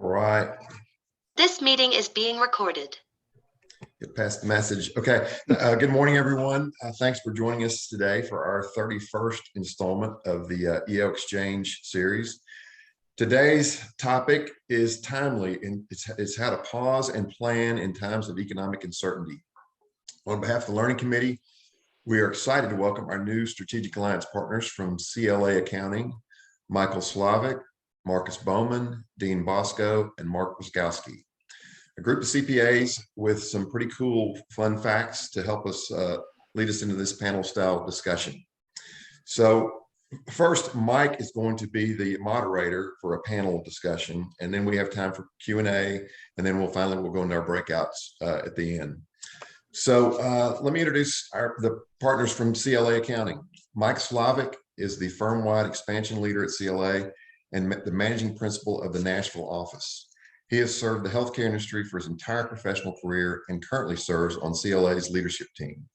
All right. This meeting is being recorded. Get past the message. Okay. Good morning, everyone. Thanks for joining us today for our 31st installment of the EO Exchange series. Today's topic is timely, and it's how to pause and plan in times of economic uncertainty. On behalf of the Learning Committee, we are excited to welcome our new Strategic Alliance partners from CLA Accounting, Michael Slavic, Marcus Bowman, Dean Bosco, and Mark Wiskowski. A group of CPAs with some pretty cool fun facts to help us lead us into this panel style discussion. So first, Mike is going to be the moderator for a panel discussion, and then we have time for Q&A, and then we'll go into our breakouts at the end. So let me introduce the partners from CLA Accounting. Mike Slavic is the firm-wide expansion leader at CLA and the managing principal of the Nashville office. He has served the healthcare industry for his entire professional career and currently serves on CLA's leadership team.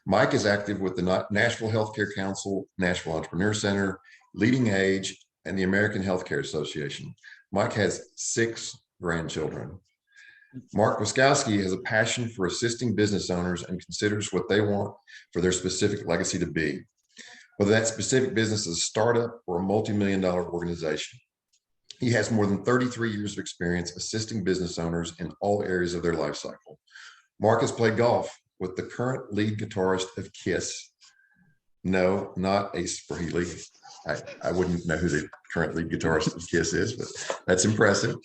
Mike is active with the Nashville Healthcare Council, Nashville Entrepreneur Center, Leading Age, and the American Healthcare Association. Mike has 6 grandchildren. Mark Wiskowski has a passion for assisting business owners and considers what they want for their specific legacy to be, whether that specific business is a startup or a multi-million-dollar organization. He has more than 33 years of experience assisting business owners in all areas of their life cycle. Mark has played golf with the current lead guitarist of KISS. No, not Ace Frehley. I wouldn't know who the current lead guitarist of KISS is, but that's impressive.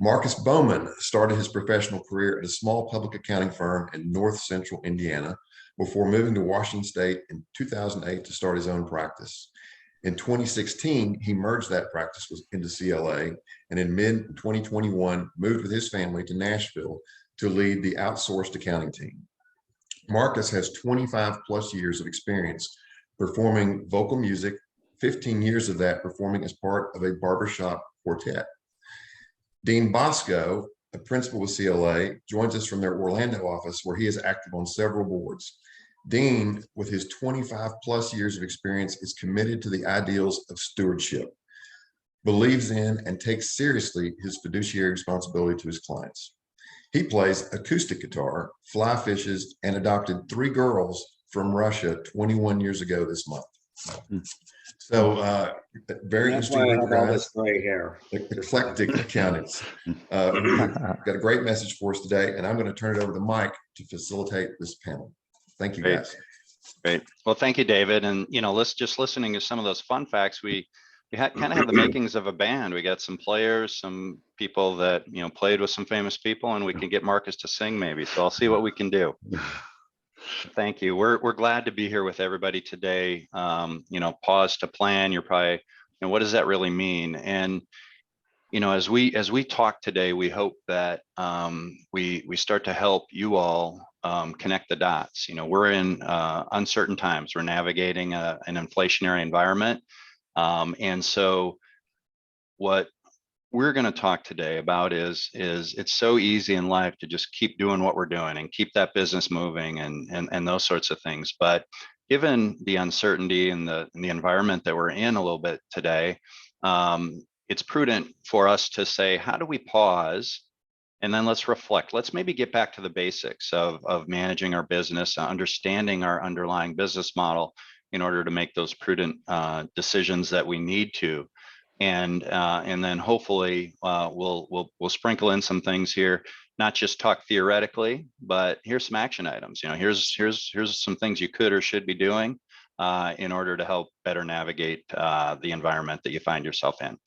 Marcus Bowman started his professional career at a small public accounting firm in North Central Indiana before moving to Washington State in 2008 to start his own practice. In 2016, he merged that practice into CLA, and in mid-2021, moved with his family to Nashville to lead the outsourced accounting team. Marcus has 25 plus years of experience performing vocal music, 15 years of that performing as part of a barbershop quartet. Dean Bosco, a principal with CLA, joins us from their Orlando office, where he is active on several boards. Dean, with his 25 plus years of experience, is committed to the ideals of stewardship, believes in and takes seriously his fiduciary responsibility to his clients. He plays acoustic guitar, fly fishes, and adopted 3 girls from Russia 21 years ago this month. So very interesting group of guys. Gray hair. Eclectic accountants. Got a great message for us today, and I'm going to turn it over to Mike to facilitate this panel. Thank you, guys. Great. Well, thank you, David. And just listening to some of those fun facts, we kind of have the makings of a band. We got some players, some people that played with some famous people, and we can get Marcus to sing maybe. So I'll see what we can do. Thank you. We're glad to be here with everybody today. Pause to plan. You're probably, what does that really mean? And as we talk today, we hope that we start to help you all connect the dots. We're in uncertain times. We're navigating an inflationary environment, and so what we're going to talk today about is it's so easy in life to just keep doing what we're doing and keep that business moving and those sorts of things. But given the uncertainty and the environment that we're in a little bit today, it's prudent for us to say, how do we pause? And then let's reflect. Let's maybe get back to the basics of managing our business, understanding our underlying business model in order to make those prudent decisions that we need to. And then hopefully we'll sprinkle in some things here, not just talk theoretically, but here's some action items. Here's some things you could or should be doing in order to help better navigate the environment that you find yourself in.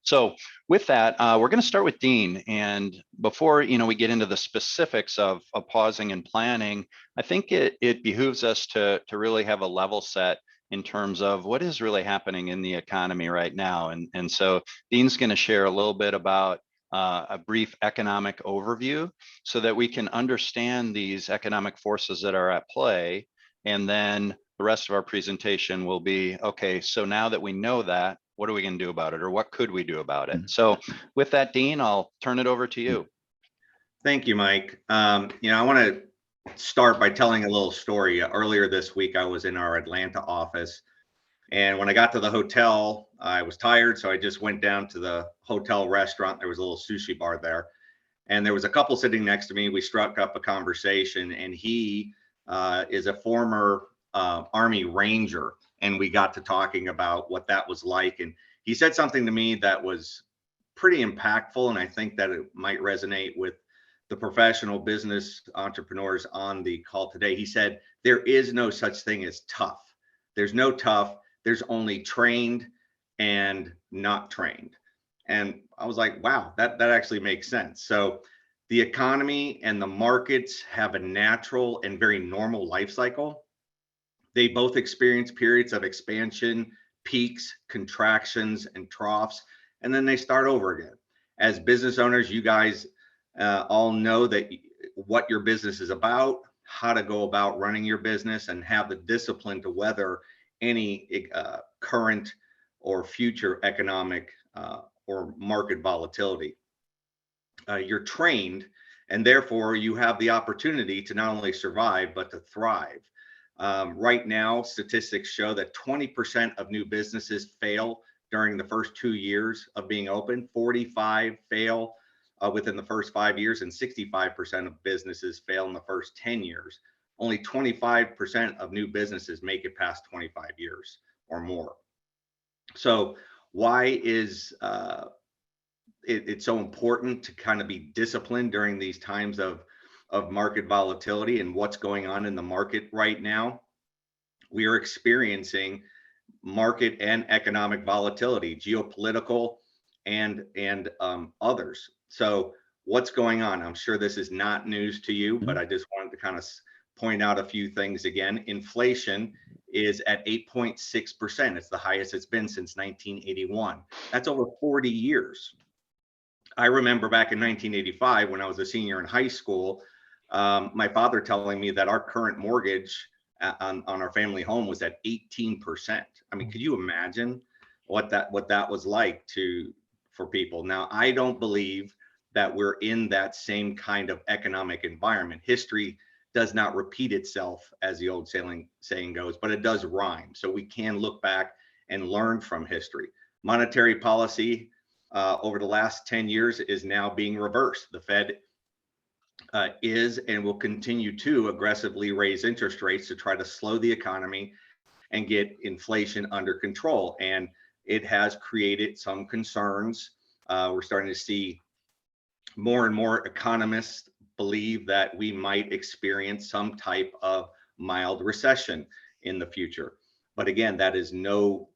So with that, we're going to start with Dean. And before we get into the specifics of pausing and planning, I think it behooves us to really have a level set in terms of what is really happening in the economy right now. And so Dean's going to share a little bit about a brief economic overview so that we can understand these economic forces that are at play. And then the rest of our presentation will be, okay, so now that we know that, what are we going to do about it, or what could we do about it? So with that, Dean, I'll turn it over to you. Thank you, Mike. I want to start by telling a little story. Earlier this week, I was in our Atlanta office And when I got to the hotel, I was tired, so I just went down to the hotel restaurant. There was a little sushi bar there, and there was a couple sitting next to me. We struck up a conversation, and he is a former Army Ranger, and we got to talking about what that was like. And he said something to me that was pretty impactful, and I think that it might resonate with the professional business entrepreneurs on the call today. He said, there is no such thing as tough. There's no tough, there's only trained and not trained. And I was like, wow, that actually makes sense. So the economy and the markets have a natural and very normal life cycle. They both experience periods of expansion, peaks, contractions, and troughs, and then they start over again. As business owners, you guys all know that what your business is about, how to go about running your business, and have the discipline to weather any current or future economic or market volatility. You're trained, and therefore you have the opportunity to not only survive, but to thrive. Right now, statistics show that 20% of new businesses fail during the first 2 years of being open, 45 fail within the first 5 years, and 65% of businesses fail in the first 10 years. Only 25% of new businesses make it past 25 years or more. So why is it's so important to kind of be disciplined during these times of market volatility and what's going on in the market right now? We are experiencing market and economic volatility, geopolitical and others. So what's going on? I'm sure this is not news to you, but I just wanted to kind of point out a few things again. Inflation is at 8.6%. It's the highest it's been since 1981. That's over 40 years. I remember back in 1985 when I was a senior in high school, my father telling me that our current mortgage on our family home was at 18%. I mean, could you imagine what that was like for people? Now, I don't believe that we're in that same kind of economic environment. History does not repeat itself, as the old saying goes, but it does rhyme. So we can look back and learn from history. Monetary policy over the last 10 years is now being reversed. The Fed is and will continue to aggressively raise interest rates to try to slow the economy and get inflation under control. And it has created some concerns. We're starting to see more and more economists believe that we might experience some type of mild recession in the future. But again, that is no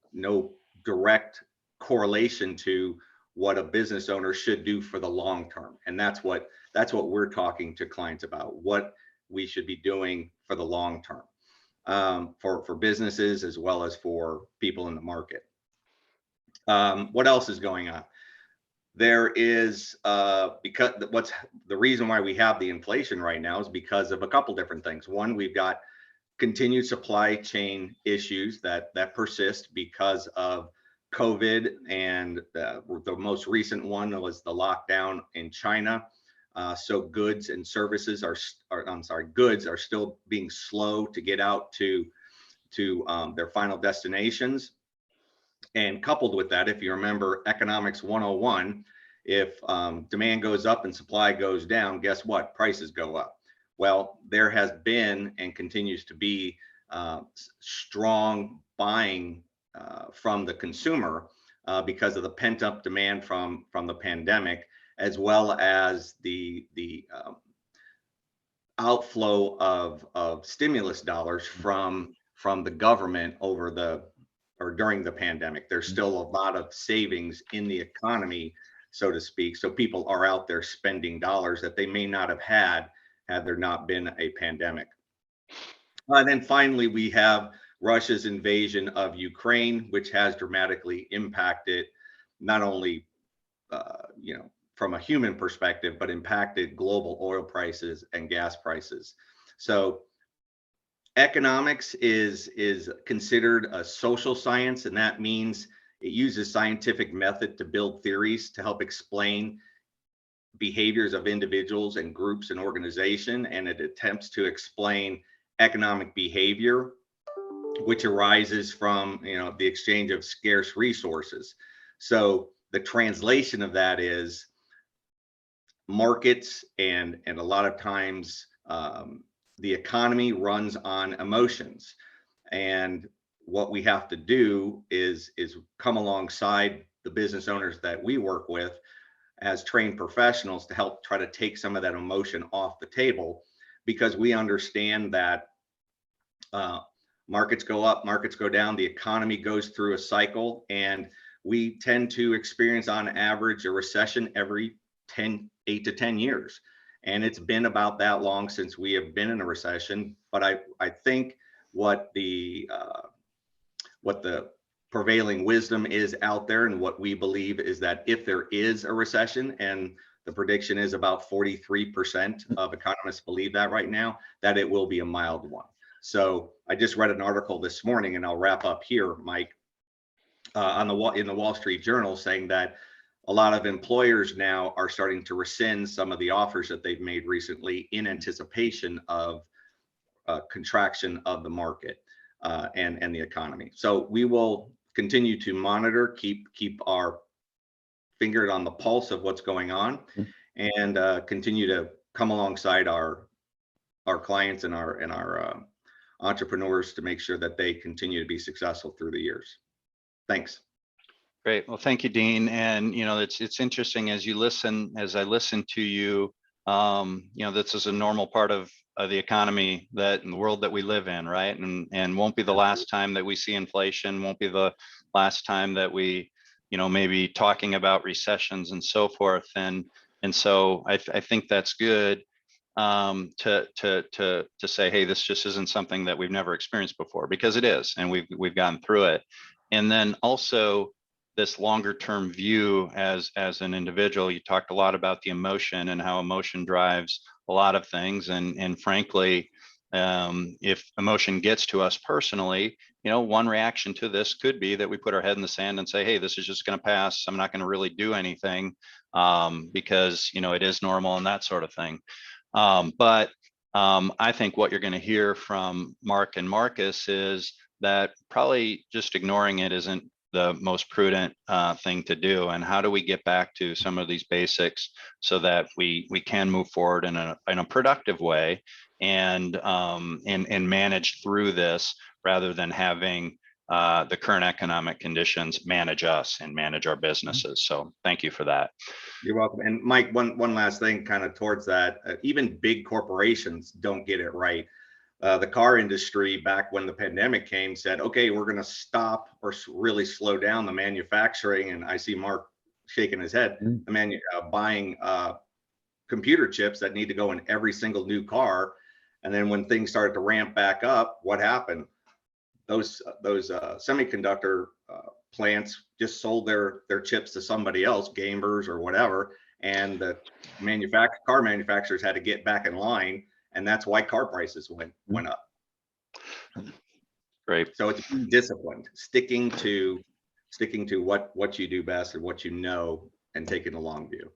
direct correlation to what a business owner should do for the long term. And that's what we're talking to clients about, what we should be doing for the long term, for businesses as well as for people in the market. What else is going on? There is because what's the reason why we have the inflation right now is because of a couple different things. One, we've got continued supply chain issues that persist because of COVID, and the most recent one was the lockdown in China. So goods and services goods are still being slow to get out to their final destinations. And coupled with that, if you remember Economics 101, if demand goes up and supply goes down, guess what? Prices go up. Well, there has been and continues to be strong buying from the consumer because of the pent up demand from the pandemic, as well as the outflow of stimulus dollars from the government during the pandemic. There's still a lot of savings in the economy, so to speak. So people are out there spending dollars that they may not have had there not been a pandemic. And then finally, we have Russia's invasion of Ukraine, which has dramatically impacted not only from a human perspective, but impacted global oil prices and gas prices. So economics is considered a social science, and that means it uses scientific method to build theories to help explain behaviors of individuals and groups and organization, and it attempts to explain economic behavior which arises from, the exchange of scarce resources. So the translation of that is markets and a lot of times the economy runs on emotions. And what we have to do is come alongside the business owners that we work with as trained professionals to help try to take some of that emotion off the table, because we understand that markets go up, markets go down, the economy goes through a cycle, and we tend to experience on average a recession every 8 to 10 years. And it's been about that long since we have been in a recession. But I think what the prevailing wisdom is out there, and what we believe, is that if there is a recession, and the prediction is about 43% of economists believe that right now, that it will be a mild one. So I just read an article this morning, and I'll wrap up here, Mike, in the Wall Street Journal, saying that a lot of employers now are starting to rescind some of the offers that they've made recently in anticipation of contraction of the market and the economy. So we will continue to monitor, keep our finger on the pulse of what's going on, and continue to come alongside our clients and our entrepreneurs to make sure that they continue to be successful through the years. Thanks. Great. Well, thank you, Dean. And it's interesting as I listen to you. This is a normal part of the economy in the world that we live in, right? And won't be the last time that we see inflation. Won't be the last time that we, maybe talking about recessions and so forth. And so I think that's good to say, hey, this just isn't something that we've never experienced before, because it is, and we've gone through it. And then also this longer term view as an individual. You talked a lot about the emotion and how emotion drives a lot of things. And frankly, if emotion gets to us personally, one reaction to this could be that we put our head in the sand and say, hey, this is just going to pass. I'm not going to really do anything because, it is normal and that sort of thing. But I think what you're going to hear from Mark and Marcus is that probably just ignoring it isn't the most prudent thing to do. And how do we get back to some of these basics so that we can move forward in a productive way and manage through this, rather than having the current economic conditions manage us and manage our businesses. So thank you for that. You're welcome. And Mike, one last thing kind of towards that, even big corporations don't get it right. The car industry, back when the pandemic came, said, okay, we're going to stop or really slow down the manufacturing. And I see Mark shaking his head, buying computer chips that need to go in every single new car. And then when things started to ramp back up, what happened? Those semiconductor plants just sold their chips to somebody else, gamers or whatever. And the car manufacturers had to get back in line. And that's why car prices went up. Great. So it's being disciplined, sticking to what you do best and what you know, and taking a long view.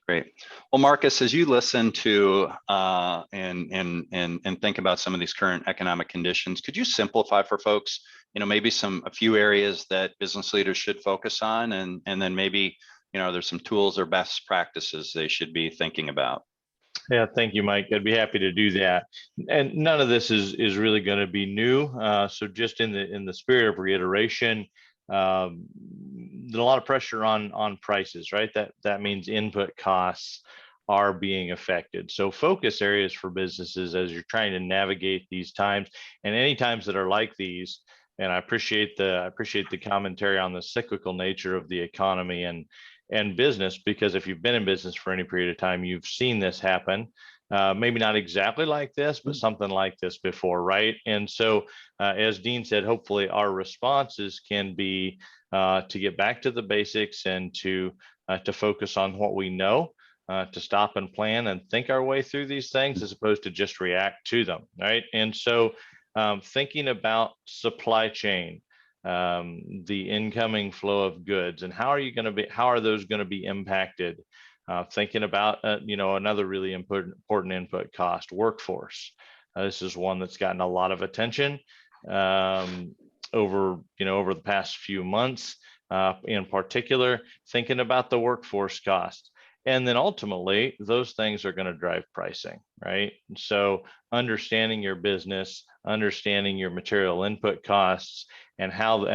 Great. Well, Marcus, as you listen to and think about some of these current economic conditions, could you simplify for folks, maybe a few areas that business leaders should focus on, and then maybe, there's some tools or best practices they should be thinking about? Yeah, thank you, Mike. I'd be happy to do that. And none of this is really going to be new. So just in the spirit of reiteration, there's a lot of pressure on prices, right? That means input costs are being affected. So focus areas for businesses as you're trying to navigate these times, and any times that are like these. And I appreciate the commentary on the cyclical nature of the economy and business, because if you've been in business for any period of time, you've seen this happen. Maybe not exactly like this, but something like this before, right? And so, as Dean said, hopefully our responses can be to get back to the basics and to focus on what we know, to stop and plan and think our way through these things, as opposed to just react to them, right? And so, thinking about supply chain, the incoming flow of goods, and how are those going to be impacted? Thinking about another really important input cost, workforce. This is one that's gotten a lot of attention. over the past few months, in particular, thinking about the workforce cost. And then ultimately, those things are going to drive pricing, right? So understanding your business, understanding your material input costs, and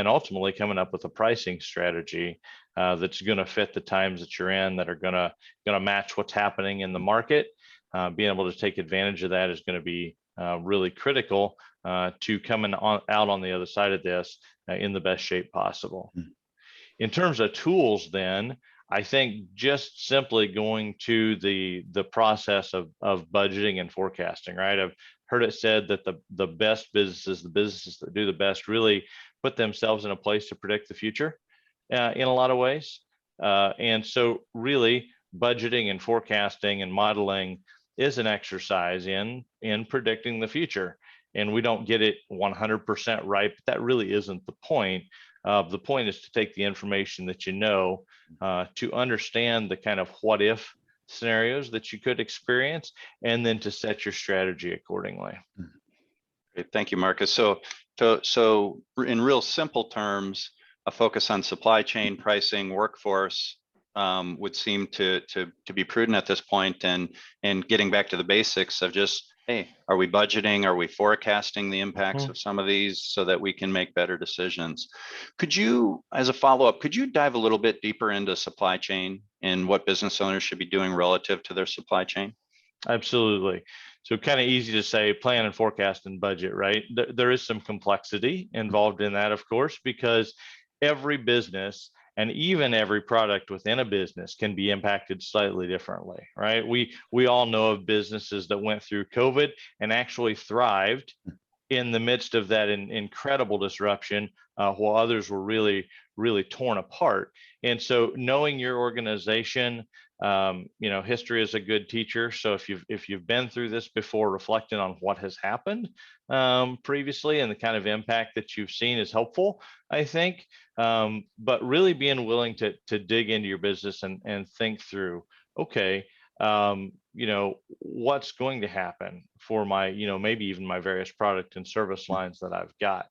ultimately coming up with a pricing strategy that's going to fit the times that you're in, that are going to match what's happening in the market. Being able to take advantage of that is going to be really critical to coming out on the other side of this in the best shape possible. In terms of tools, then, I think just simply going to the process of budgeting and forecasting, right? I've heard it said that the best businesses, the businesses that do the best, really put themselves in a place to predict the future in a lot of ways. And so really budgeting and forecasting and modeling is an exercise in predicting the future. And we don't get it 100% right, but that really isn't the point. The point is to take the information that you know, to understand the kind of what if scenarios that you could experience, and then to set your strategy accordingly. Great. Thank you, Marcus. So in real simple terms, a focus on supply chain, pricing, workforce would seem to be prudent at this point, and getting back to the basics of just, hey, are we budgeting? Are we forecasting the impacts of some of these so that we can make better decisions? Could you, as a follow-up, could you dive a little bit deeper into supply chain and what business owners should be doing relative to their supply chain? Absolutely. So kind of easy to say plan and forecast and budget, right? There is some complexity involved in that, of course, because every business and even every product within a business can be impacted slightly differently, right? We all know of businesses that went through COVID and actually thrived in the midst of that incredible disruption, while others were really, really torn apart. And so knowing your organization, history is a good teacher. So if you've been through this before, reflecting on what has happened previously and the kind of impact that you've seen is helpful, I think. But really being willing to dig into your business and think through, okay, what's going to happen for my, maybe even my various product and service lines that I've got.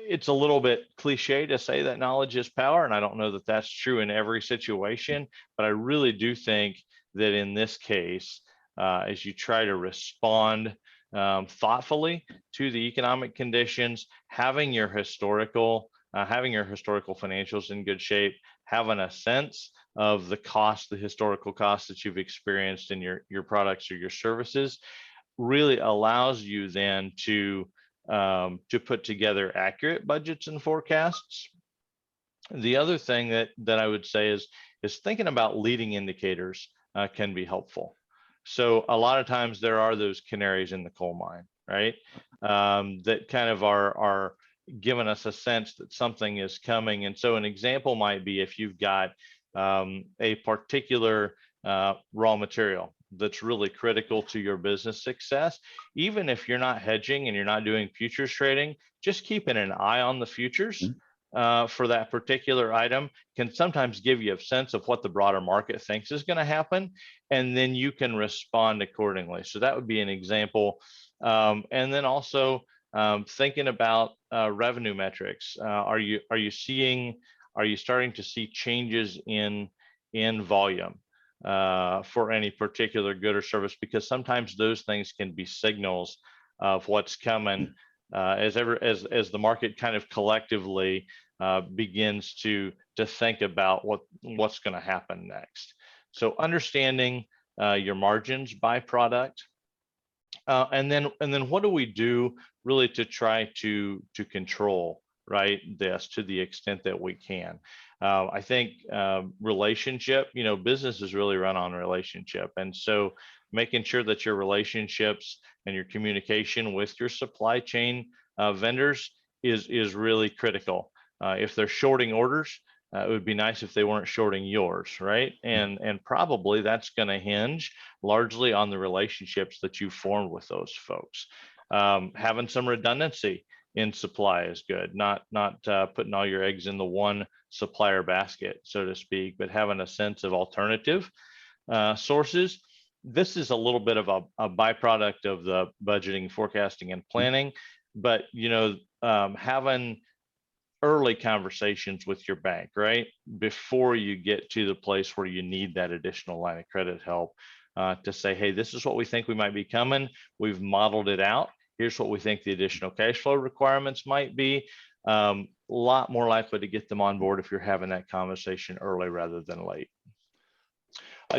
It's a little bit cliche to say that knowledge is power, and I don't know that that's true in every situation, but I really do think that in this case, as you try to respond thoughtfully to the economic conditions, having your historical financials in good shape, having a sense of the historical costs that you've experienced in your products or your services, really allows you then to put together accurate budgets and forecasts. The other thing that I would say is thinking about leading indicators can be helpful. So a lot of times there are those canaries in the coal mine, right? That kind of are giving us a sense that something is coming. And so an example might be if you've got a particular raw material that's really critical to your business success. Even if you're not hedging and you're not doing futures trading, just keeping an eye on the futures for that particular item can sometimes give you a sense of what the broader market thinks is going to happen, and then you can respond accordingly. So that would be an example. And then also thinking about revenue metrics. Are you starting to see changes in volume for any particular good or service? Because sometimes those things can be signals of what's coming as the market kind of collectively begins to think about what's going to happen next. So understanding your margins by product, and then what do we do really to try to control, right, this to the extent that we can. I think relationship, business is really run on relationship. And so making sure that your relationships and your communication with your supply chain vendors is really critical. If they're shorting orders, it would be nice if they weren't shorting yours, right? And probably that's going to hinge largely on the relationships that you formed with those folks. Having some redundancy in supply is good, not putting all your eggs in the one supplier basket, so to speak, but having a sense of alternative sources. This is a little bit of a byproduct of the budgeting, forecasting, and planning. but having early conversations with your bank, right? Before you get to the place where you need that additional line of credit help, to say, hey, this is what we think we might be coming. We've modeled it out. Here's what we think the additional cash flow requirements might be. A lot more likely to get them on board if you're having that conversation early rather than late.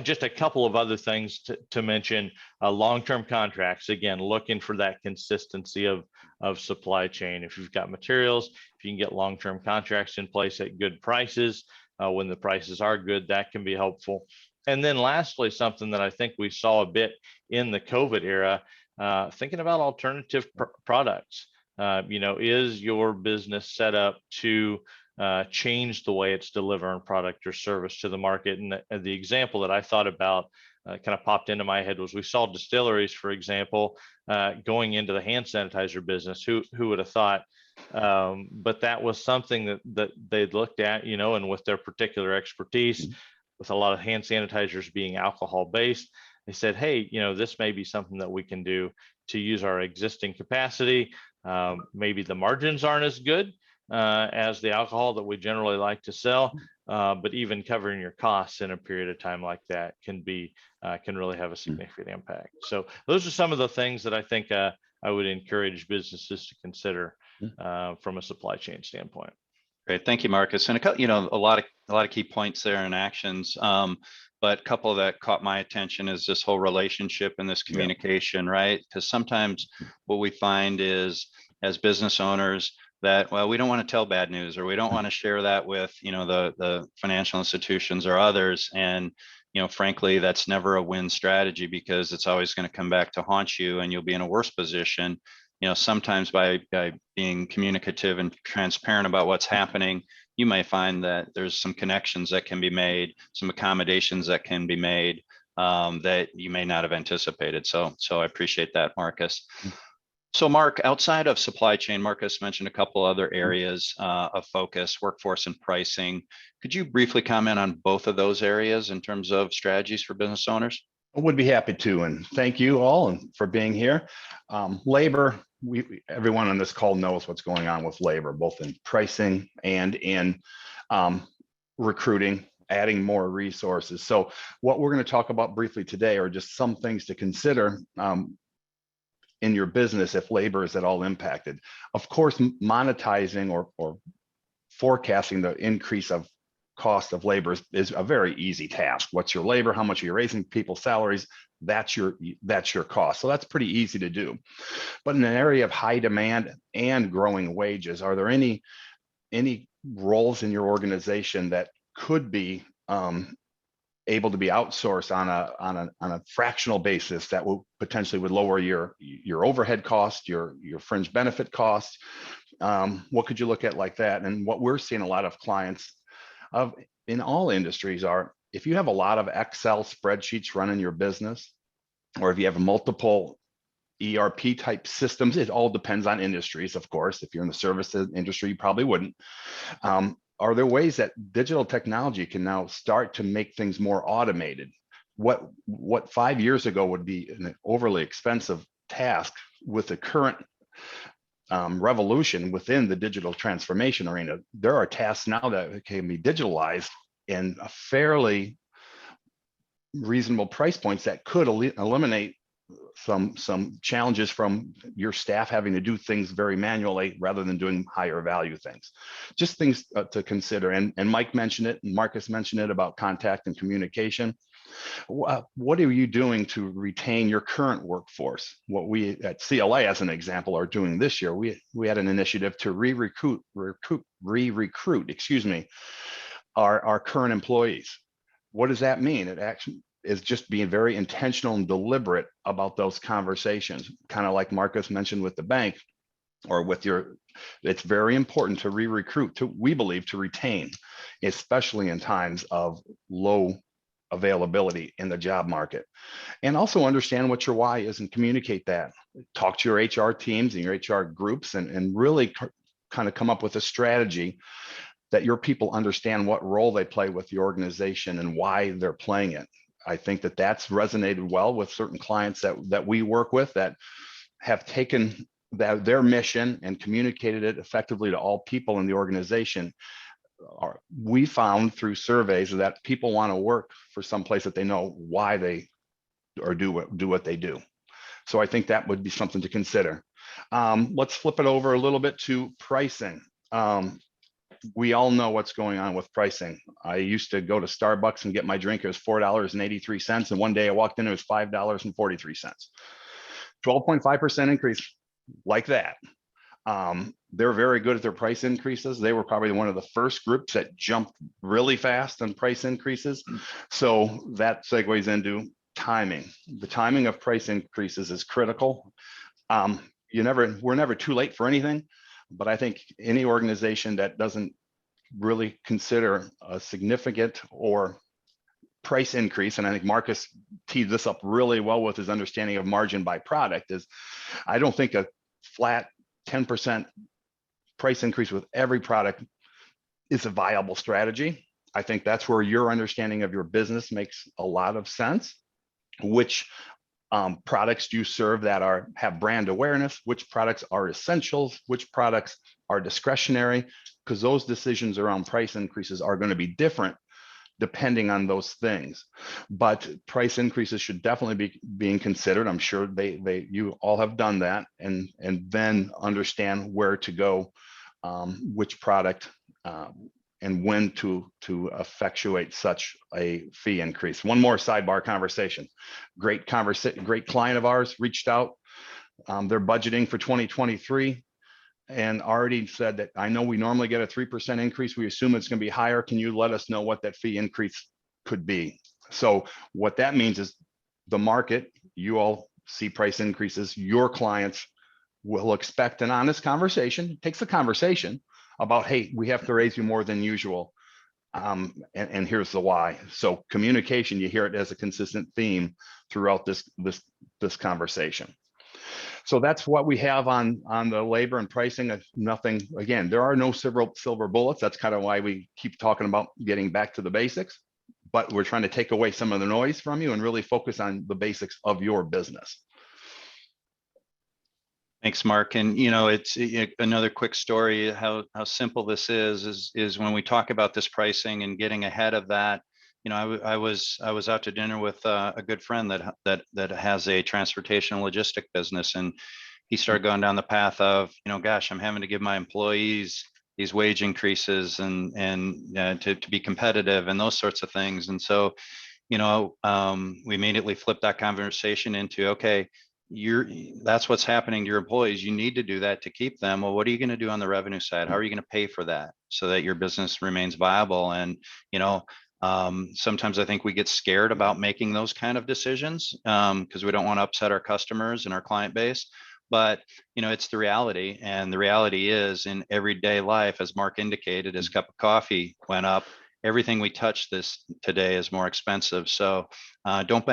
Just a couple of other things to mention. Long-term contracts, again, looking for that consistency of supply chain. If you've got materials, if you can get long-term contracts in place at good prices, when the prices are good, that can be helpful. And then lastly, something that I think we saw a bit in the COVID era, thinking about alternative products. Is your business set up to change the way it's delivering product or service to the market? And the example that I thought about kind of popped into my head was we saw distilleries, for example, going into the hand sanitizer business. Who would have thought? But that was something that they'd looked at, and with their particular expertise, with a lot of hand sanitizers being alcohol based, they said, hey, this may be something that we can do to use our existing capacity. Maybe the margins aren't as good as the alcohol that we generally like to sell, but even covering your costs in a period of time like that can really have a significant impact. So those are some of the things that I think I would encourage businesses to consider from a supply chain standpoint. Great, thank you, Marcus. And a lot of key points there and actions. But a couple that caught my attention is this whole relationship and this communication, right? Because sometimes what we find is, as business owners, that, well, we don't want to tell bad news, or we don't want to share that with, the financial institutions or others. And, frankly, that's never a win strategy, because it's always going to come back to haunt you, and you'll be in a worse position. Sometimes by being communicative and transparent about what's happening, you may find that there's some connections that can be made, some accommodations that can be made that you may not have anticipated. So I appreciate that, Marcus. So Mark, outside of supply chain, Marcus mentioned a couple other areas of focus, workforce and pricing. Could you briefly comment on both of those areas in terms of strategies for business owners? I would be happy to, and thank you all for being here. Labor, everyone on this call knows what's going on with labor, both in pricing and in recruiting, adding more resources. So what we're going to talk about briefly today are just some things to consider in your business if labor is at all impacted. Of course, monetizing or forecasting the increase of cost of labor is a very easy task. What's your labor? How much are you raising people's salaries? That's your cost. So that's pretty easy to do. But in an area of high demand and growing wages, are there any roles in your organization that could be able to be outsourced on a fractional basis that will potentially would lower your overhead cost, your fringe benefit cost? What could you look at like that? And what we're seeing a lot of clients in all industries are, if you have a lot of Excel spreadsheets running your business, or if you have multiple ERP type systems, it all depends on industries, of course. If you're in the services industry, you probably wouldn't. Are there ways that digital technology can now start to make things more automated? What 5 years ago would be an overly expensive task, with the current revolution within the digital transformation arena, there are tasks now that can be digitalized in a fairly reasonable price points that could eliminate some challenges from your staff having to do things very manually rather than doing higher value things. Just things to consider. And Mike mentioned it, and Marcus mentioned it about contact and communication. What are you doing to retain your current workforce? What we at CLA, as an example, are doing this year, we had an initiative to re-recruit our current employees. What does that mean? It actually is just being very intentional and deliberate about those conversations, kind of like Marcus mentioned with the bank or with it's very important to re-recruit, we believe, to retain, especially in times of low availability in the job market. And also understand what your why is and communicate that. Talk to your HR teams and your HR groups and really kind of come up with a strategy that your people understand what role they play with the organization and why they're playing it. I think that's resonated well with certain clients that we work with that have taken that their mission and communicated it effectively to all people in the organization. We found through surveys that people want to work for some place that they know why they or do what they do. So I think that would be something to consider. Let's flip it over a little bit to pricing. We all know what's going on with pricing. I used to go to Starbucks and get my drink. It was $4.83. And one day I walked in, it was $5.43. 12.5% increase like that. They're very good at their price increases. They were probably one of the first groups that jumped really fast on price increases. So that segues into timing. The timing of price increases is critical. We're never too late for anything, but I think any organization that doesn't really consider a significant or price increase, and I think Marcus teed this up really well with his understanding of margin by product, is I don't think a flat 10% price increase with every product is a viable strategy. I think that's where your understanding of your business makes a lot of sense. Which products do you serve that have brand awareness, which products are essentials, which products are discretionary, because those decisions around price increases are going to be different depending on those things. But price increases should definitely be being considered. I'm sure you all have done that, and then understand where to go, which product, and when to effectuate such a fee increase. One more sidebar conversation. Great client of ours reached out. They're budgeting for 2023 and already said that, I know we normally get a 3% increase. We assume it's going to be higher. Can you let us know what that fee increase could be? So what that means is the market, you all see price increases, your clients will expect an honest conversation. It takes a conversation about, hey, we have to raise you more than usual. And here's the why. So communication, you hear it as a consistent theme throughout this conversation. So that's what we have on the labor and pricing. Nothing, again, there are no silver bullets. That's kind of why we keep talking about getting back to the basics, but we're trying to take away some of the noise from you and really focus on the basics of your business. Thanks, Mark. And it's another quick story how simple this is when we talk about this pricing and getting ahead of that. I was out to dinner with a good friend that has a transportation and logistic business, and he started going down the path of, gosh, I'm having to give my employees these wage increases and to be competitive and those sorts of things. And so, we immediately flipped that conversation into, okay, that's what's happening to your employees. You need to do that to keep them. Well, what are you going to do on the revenue side? How are you going to pay for that so that your business remains viable? And, sometimes I think we get scared about making those kind of decisions because we don't want to upset our customers and our client base. But, it's the reality. And the reality is, in everyday life, as Mark indicated, his cup of coffee went up. Everything we touch today is more expensive. So don't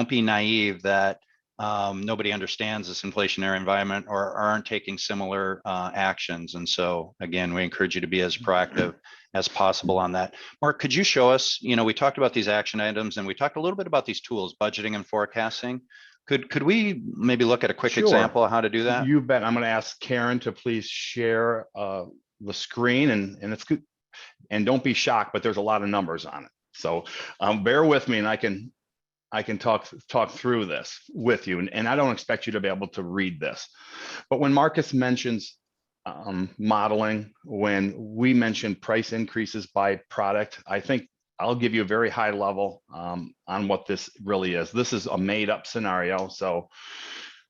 be naive that nobody understands this inflationary environment or aren't taking similar actions. And so, again, we encourage you to be as proactive as possible on that. Mark, could you show us, we talked about these action items and we talked a little bit about these tools, budgeting and forecasting. Could we maybe look at a quick example of how to do that? You bet. I'm going to ask Karen to please share the screen, and it's good. And don't be shocked, but there's a lot of numbers on it. So bear with me, and I can talk through this with you. And I don't expect you to be able to read this. But when Marcus mentions modeling, when we mention price increases by product, I think I'll give you a very high level on what this really is. This is a made up scenario, so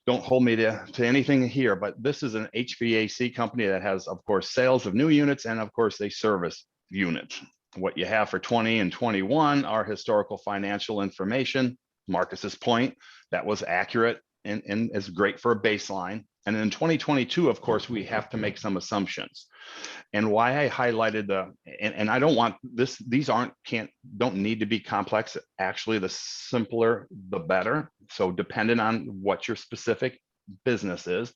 don't hold me to anything here, but this is an HVAC company that has, of course, sales of new units, and of course they service units. What you have for 20 and 21 are historical financial information. Marcus's point, that was accurate and is great for a baseline. And in 2022, of course, we have to make some assumptions. And why I highlighted and I don't want this, these don't need to be complex. Actually, the simpler, the better. So dependent on what your specific business is.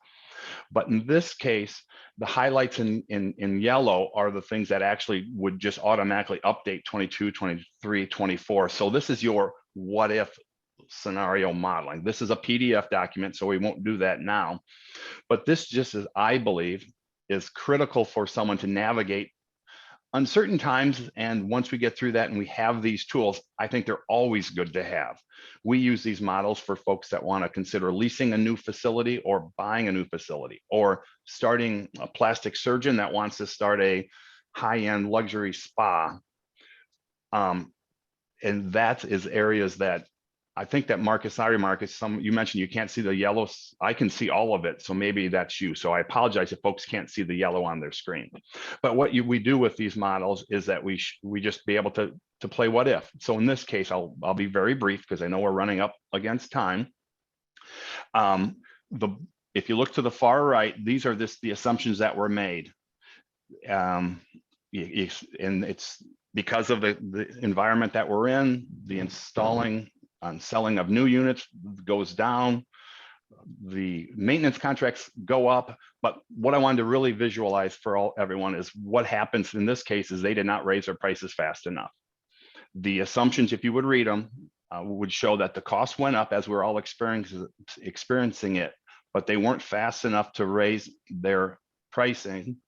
But in this case, the highlights in yellow are the things that actually would just automatically update 22, 23, 24. So this is your what if scenario modeling. This is a PDF document, so we won't do that now. But this just is, I believe, is critical for someone to navigate uncertain times. And once we get through that and we have these tools, I think they're always good to have. We use these models for folks that want to consider leasing a new facility or buying a new facility, or starting a plastic surgeon that wants to start a high-end luxury spa. And that is areas that I think that Marcus, you mentioned you can't see the yellows. I can see all of it. So maybe that's you. So I apologize if folks can't see the yellow on their screen. But what we do with these models is that we just be able to play what if. So in this case, I'll be very brief because I know we're running up against time. If you look to the far right, these are the assumptions that were made. And it's because of the environment that we're in, the installing and selling of new units goes down, the maintenance contracts go up. But what I wanted to really visualize for everyone is what happens in this case is they did not raise their prices fast enough. The assumptions, if you would read them, would show that the cost went up as we're all experiencing it, but they weren't fast enough to raise their pricing.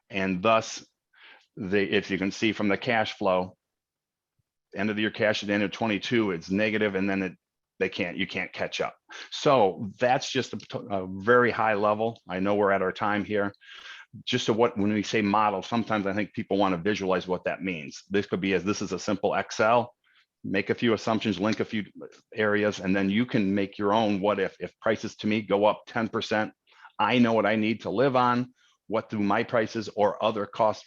And thus, if you can see from the cash flow, end of the year cash at the end of 22, it's negative, and then you can't catch up. So that's just a very high level. I know we're at our time here. Just so when we say model, sometimes I think people want to visualize what that means. This could be this is a simple Excel, make a few assumptions, link a few areas, and then you can make your own what if prices to me go up 10%, I know what I need to live on, what do my prices or other cost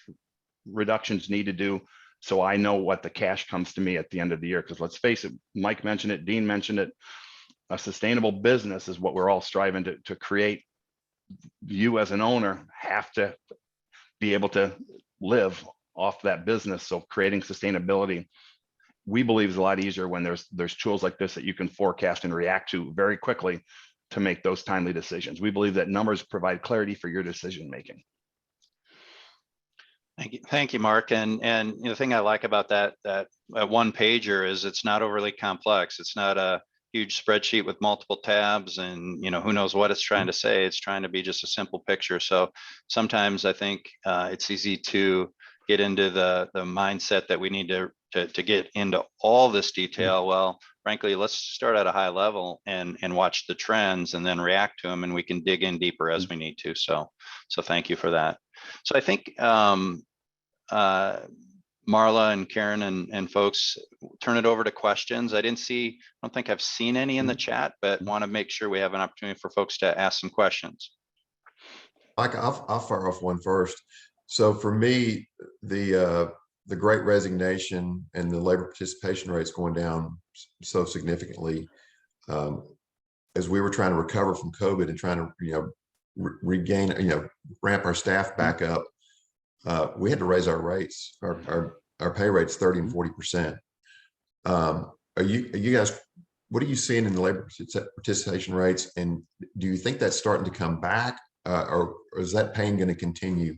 reductions need to do, so I know what the cash comes to me at the end of the year. Because let's face it, Mike mentioned it, Dean mentioned it, a sustainable business is what we're all striving to create. You as an owner have to be able to live off that business. So creating sustainability, we believe, is a lot easier when there's tools like this that you can forecast and react to very quickly to make those timely decisions. We believe that numbers provide clarity for your decision making. Thank you, Mark. And the thing I like about that one pager is it's not overly complex. It's not a huge spreadsheet with multiple tabs and who knows what it's trying to say. It's trying to be just a simple picture. So sometimes I think it's easy to get into the mindset that we need to get into all this detail. Well, frankly, let's start at a high level and watch the trends and then react to them, and we can dig in deeper as we need to. So thank you for that. So I think Marla and Karen and folks, turn it over to questions. I don't think I've seen any in the chat, but want to make sure we have an opportunity for folks to ask some questions. Mike, I'll fire off one first. So for me, the Great Resignation and the labor participation rates going down so significantly, as we were trying to recover from COVID and trying to regain, ramp our staff back up, we had to raise our rates, our pay rates 30 and 40%. Are you guys, what are you seeing in the labor participation rates, and do you think that's starting to come back, or is that pain going to continue?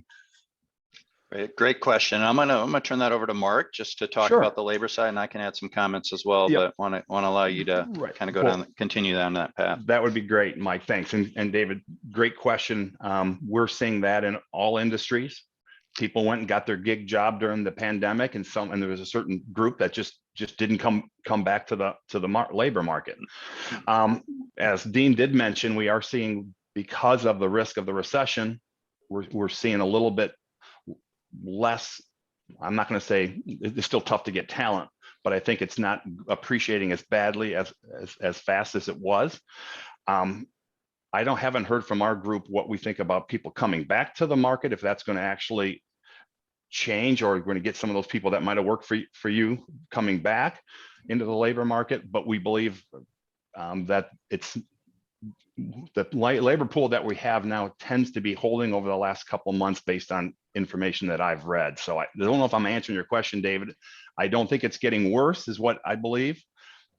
Great question. I'm gonna turn that over to Mark just to talk about the labor side, and I can add some comments as well. But want to allow you to kind of continue down that path. That would be great, Mike. Thanks. And David, great question. We're seeing that in all industries. People went and got their gig job during the pandemic, and there was a certain group that just didn't come back to the labor market. As Dean did mention, we are seeing, because of the risk of the recession, we're seeing a little bit less. I'm not going to say it's still tough to get talent, but I think it's not appreciating as badly as fast as it was. I haven't heard from our group what we think about people coming back to the market, if that's going to actually change, or we're going to get some of those people that might have worked for you coming back into the labor market. But we believe that it's the labor pool that we have now tends to be holding over the last couple of months based on information that I've read. So I don't know if I'm answering your question, David. I don't think it's getting worse is what I believe,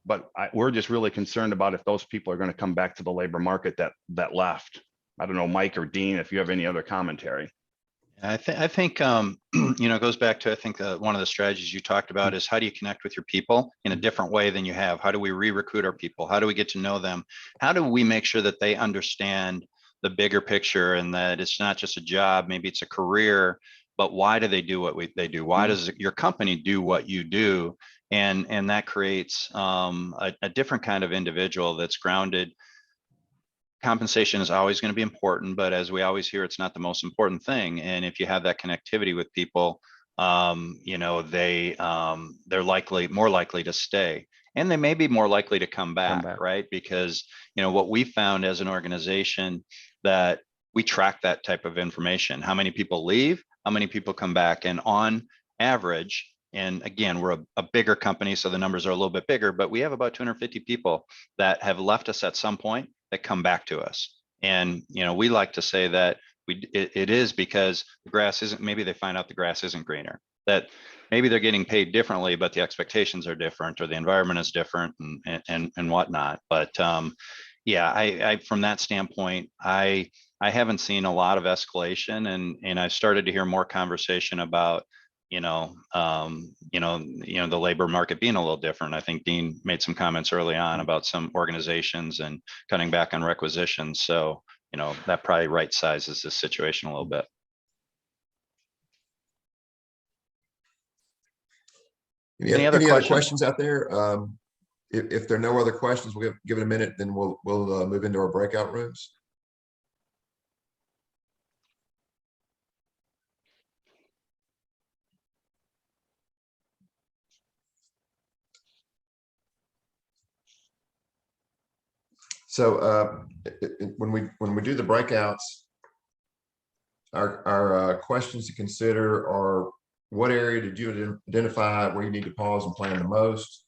but we're just really concerned about if those people are going to come back to the labor market that left. I don't know, Mike or Dean, if you have any other commentary. I think it goes back to, I think one of the strategies you talked about is how do you connect with your people in a different way than you have? How do we re-recruit our people? How do we get to know them? How do we make sure that they understand the bigger picture and that it's not just a job, maybe it's a career, but why do they do what they do? Why does your company do what you do? And that creates a different kind of individual that's grounded. Compensation is always going to be important, but as we always hear, it's not the most important thing. And if you have that connectivity with people, they're more likely to stay, and they may be more likely to come back, right? Because what we found as an organization, that we track that type of information. How many people leave? How many people come back? And on average, and again, we're a bigger company, so the numbers are a little bit bigger, but we have about 250 people that have left us at some point that come back to us. And we like to say that it is because the grass isn't, maybe they find out the grass isn't greener, that maybe they're getting paid differently, but the expectations are different, or the environment is different, and whatnot. But yeah, I from that standpoint, I haven't seen a lot of escalation, and I've started to hear more conversation about the labor market being a little different. I think Dean made some comments early on about some organizations and cutting back on requisitions. So, that probably right sizes this situation a little bit. Any other questions out there? If there are no other questions, we'll give it a minute, then we'll move into our breakout rooms. So when we do the breakouts, our questions to consider are: what area did you identify where you need to pause and plan the most?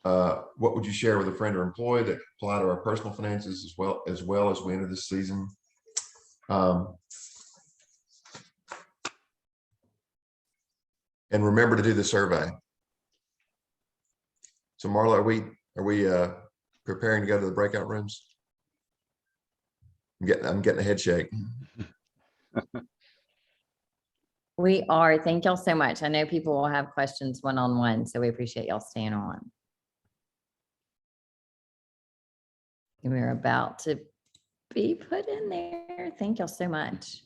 What would you share with a friend or employee that apply to our personal finances as well as we enter this season? And remember to do the survey. So Marla, are we preparing to go to the breakout rooms? I'm getting a head shake. We are. Thank y'all so much. I know people will have questions one-on-one, so we appreciate y'all staying on. We're about to be put in there. Thank y'all so much.